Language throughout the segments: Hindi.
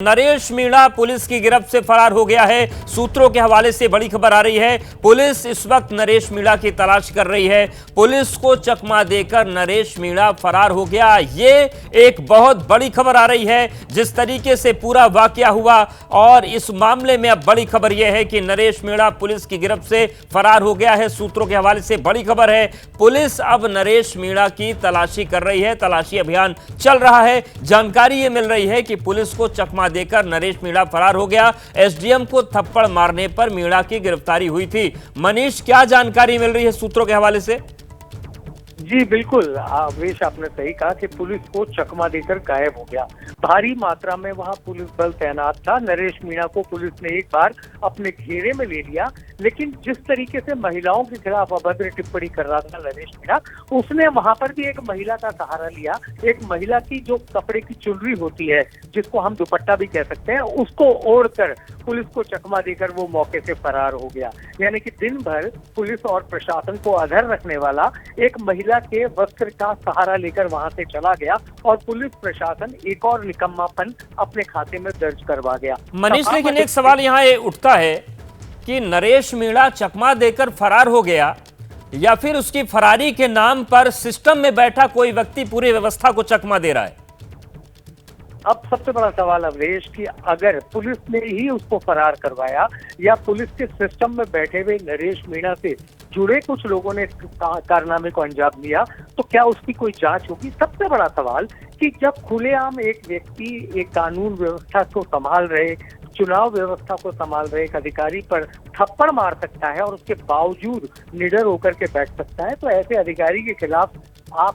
नरेश मीणा पुलिस की गिरफ्त से फरार हो गया है। सूत्रों के हवाले से बड़ी खबर आ रही है। पुलिस इस वक्त नरेश मीणा की तलाश कर रही है। पुलिस को चकमा देकर नरेश मीणा फरार हो गया। ये एक बहुत बड़ी खबर आ रही है। जिस तरीके से पूरा वाकया हुआ और इस मामले में अब बड़ी खबर यह है कि नरेश मीणा पुलिस की गिरफ्त से फरार हो गया है। सूत्रों के हवाले से बड़ी खबर है। पुलिस अब नरेश मीणा की तलाशी कर रही है। तलाशी अभियान चल रहा है। जानकारी ये मिल रही है कि पुलिस को चकमा देकर नरेश मीणा फरार हो गया। एसडीएम को थप्पड़ मारने पर मीणा की गिरफ्तारी हुई थी। मनीष, क्या जानकारी मिल रही है सूत्रों के हवाले से? जी बिल्कुल अवेश, आपने सही कहा कि पुलिस को चकमा देकर गायब हो गया। भारी मात्रा में वहां पुलिस बल तैनात था। नरेश मीणा को पुलिस ने एक बार अपने घेरे में ले लिया, लेकिन जिस तरीके से महिलाओं के खिलाफ अभद्र टिप्पणी कर रहा था नरेश मीणा, उसने वहां पर भी एक महिला का सहारा लिया। एक महिला की जो कपड़े की चुनरी होती है, जिसको हम दुपट्टा भी कह सकते हैं, उसको ओढ़कर पुलिस को चकमा देकर वो मौके से फरार हो गया। यानी कि दिन भर पुलिस और प्रशासन को अधर रखने वाला एक महिला के वस्त्र का सहारा लेकर वहां से चला गया और पुलिस प्रशासन एक और निकम्मापन अपने खाते में दर्ज करवा गया। मनीष, लेकिन एक सवाल यहाँ उठता है कि नरेश मीणा चकमा देकर फरार हो गया या फिर उसकी फरारी के नाम पर सिस्टम में बैठा कोई व्यक्ति पूरी व्यवस्था को चकमा दे रहा है? अब सबसे बड़ा सवाल अवधेश कि अगर पुलिस ने ही उसको फरार करवाया या पुलिस के सिस्टम में बैठे हुए नरेश मीणा से जुड़े कुछ लोगों ने कारनामे को अंजाम दिया, तो क्या उसकी कोई जांच होगी? सबसे बड़ा सवाल कि जब खुलेआम एक व्यक्ति एक कानून व्यवस्था को संभाल रहे, चुनाव व्यवस्था को संभाल रहे एक अधिकारी पर थप्पड़ मार सकता है और उसके बावजूद निडर होकर के बैठ सकता है, तो ऐसे अधिकारी के खिलाफ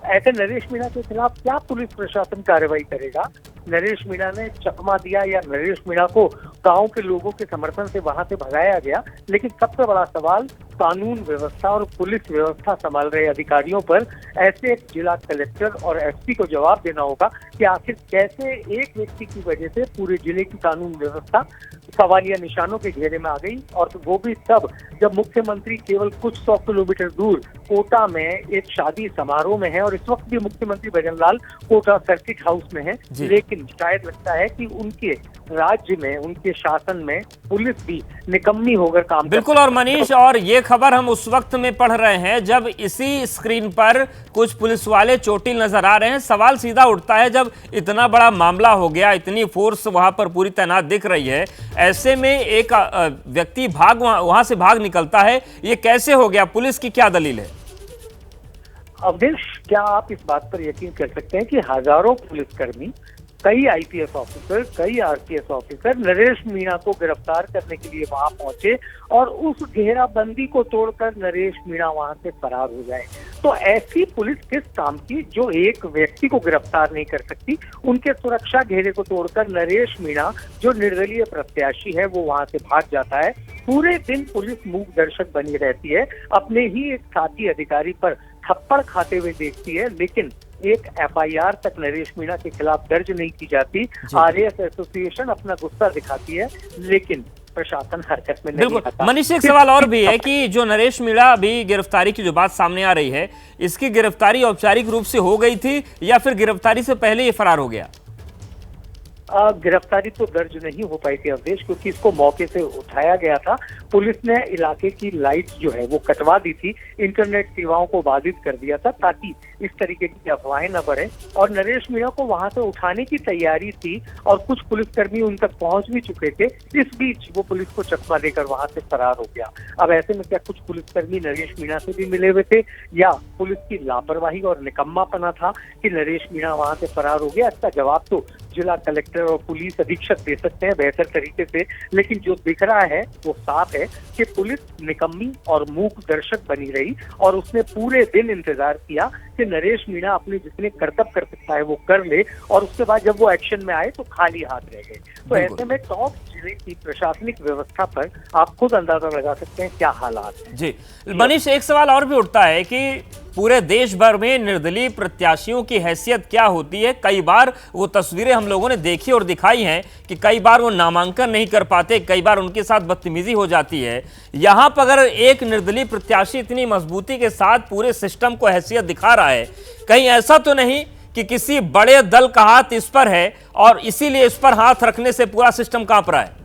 ऐसे नरेश मीणा के खिलाफ क्या पुलिस प्रशासन कार्रवाई करेगा? नरेश मीणा ने चकमा दिया या नरेश मीणा को गांव के लोगों के समर्थन से वहां से भगाया गया, लेकिन सबसे बड़ा सवाल कानून व्यवस्था और पुलिस व्यवस्था संभाल रहे अधिकारियों पर ऐसे जिला कलेक्टर और एसपी को जवाब देना होगा कि आखिर कैसे एक व्यक्ति की वजह से पूरे जिले की कानून व्यवस्था सवालिया निशानों के घेरे में आ गई, और वो भी तब जब मुख्यमंत्री केवल कुछ 100 किलोमीटर दूर कोटा में एक शादी समारोह में है और इस वक्त भी मुख्यमंत्री भजनलाल कोटा सर्किट हाउस में है। लेकिन शायद लगता है कि उनके राज्य में, उनके शासन में पुलिस भी निकम्मी होकर काम बिल्कुल। और मनीष, और ये खबर हम उस वक्त में पढ़ रहे हैं जब इसी स्क्रीन पर कुछ पुलिस वाले चोटिल नजर आ रहे हैं। सवाल सीधा उठता है, जब इतना बड़ा मामला हो गया, इतनी फोर्स वहां पर पूरी तैनात दिख रही है, ऐसे में एक व्यक्ति वहां से भाग निकलता है, ये कैसे हो गया? पुलिस की क्या दलील है? अवधेश, क्या आप इस बात पर यकीन कर सकते हैं कि हजारों पुलिसकर्मी, कई आईपीएस ऑफिसर, कई आरपीएस ऑफिसर नरेश मीणा को गिरफ्तार करने के लिए वहां पहुंचे और उस घेराबंदी को तोड़कर नरेश मीणा वहां से फरार हो जाए? तो ऐसी पुलिस किस काम की जो एक व्यक्ति को गिरफ्तार नहीं कर सकती? उनके सुरक्षा घेरे को तोड़कर नरेश मीणा जो निर्दलीय प्रत्याशी है वो वहां से भाग जाता है। पूरे दिन पुलिस मूक दर्शक बनी रहती है, अपने ही एक साथी अधिकारी पर थप्पड़ खाते हुए देखती है, लेकिन एक एफआईआर तक नरेश मीणा के खिलाफ दर्ज नहीं की जाती। आरएएस एसोसिएशन अपना गुस्सा दिखाती है, लेकिन प्रशासन हरकत में नहीं आता। मनीष, एक सवाल और भी है कि जो नरेश मीणा अभी गिरफ्तारी की जो बात सामने आ रही है, इसकी गिरफ्तारी औपचारिक रूप से हो गई थी या फिर गिरफ्तारी से पहले ये फरार हो गया? गिरफ्तारी तो दर्ज नहीं हो पाई थी अवधेश, क्योंकि इसको मौके से उठाया गया था। पुलिस ने इलाके की लाइट्स जो है वो कटवा दी थी, इंटरनेट सेवाओं को बाधित कर दिया था ताकि इस तरीके की अफवाहें न बढ़े, और नरेश मीणा को वहां से उठाने की तैयारी थी और कुछ पुलिसकर्मी उन तक पहुंच भी चुके थे। इस बीच वो पुलिस को चकमा देकर वहां से फरार हो गया। अब ऐसे में क्या कुछ पुलिसकर्मी नरेश मीणा से भी मिले हुए थे या पुलिस की लापरवाही और निकम्मापना था कि नरेश मीणा वहां से फरार हो गया? इसका जवाब तो जिला कलेक्टर और पुलिस अधीक्षक दे सकते हैं बेहतर तरीके से, लेकिन जो दिख रहा है वो साफ है कि पुलिस निकम्मी और मूक दर्शक बनी रही और उसने पूरे दिन इंतजार किया कि नरेश मीणा अपने जितने कर्तव्य कर सकता है वो कर ले, और उसके बाद जब वो एक्शन में आए तो खाली हाथ रह गए। तो ऐसे में टॉप जिले की प्रशासनिक व्यवस्था पर आप खुद अंदाजा लगा सकते हैं क्या हालात हैं। जी मनीष, एक सवाल और भी उठता है कि पूरे देश भर में निर्दलीय प्रत्याशियों की हैसियत क्या होती है? कई बार वो तस्वीरें हम लोगों ने देखी और दिखाई हैं कि कई बार वो नामांकन नहीं कर पाते, कई बार उनके साथ बदतमीजी हो जाती है। यहाँ पर अगर एक निर्दलीय प्रत्याशी इतनी मजबूती के साथ पूरे सिस्टम को हैसियत दिखा रहा है, कहीं ऐसा तो नहीं कि किसी बड़े दल का हाथ इस पर है और इसीलिए इस पर हाथ रखने से पूरा सिस्टम कांप रहा है?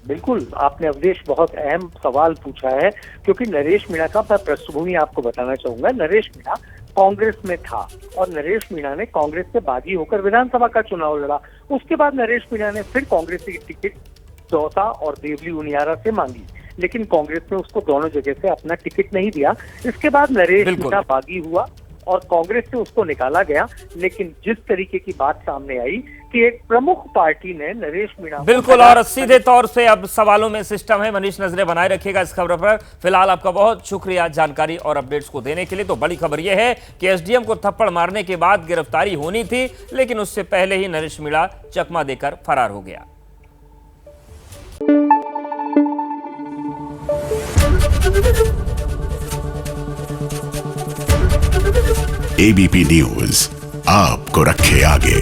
बिल्कुल, आपने अवधेश बहुत अहम सवाल पूछा है, क्योंकि नरेश मीणा का मैं पृष्ठभूमि आपको बताना चाहूंगा। नरेश मीणा कांग्रेस में था और नरेश मीणा ने कांग्रेस से बागी होकर विधानसभा का चुनाव लड़ा। उसके बाद नरेश मीणा ने फिर कांग्रेस की टिकट दौसा और देवली उनियारा से मांगी, लेकिन कांग्रेस ने उसको दोनों जगह से अपना टिकट नहीं दिया। इसके बाद नरेश मीणा बागी हुआ और कांग्रेस से उसको निकाला गया। लेकिन जिस तरीके की बात सामने आई कि एक प्रमुख पार्टी ने नरेश मीणा बिल्कुल, और सीधे तौर से अब सवालों में सिस्टम है। मनीष, नजरें बनाए रखिएगा इस खबर पर। फिलहाल आपका बहुत शुक्रिया जानकारी और अपडेट्स को देने के लिए। तो बड़ी खबर यह है कि एसडीएम को थप्पड़ मारने के बाद गिरफ्तारी होनी थी, लेकिन उससे पहले ही नरेश मीणा चकमा देकर फरार हो गया। एबीपी न्यूज आपको रखे आगे।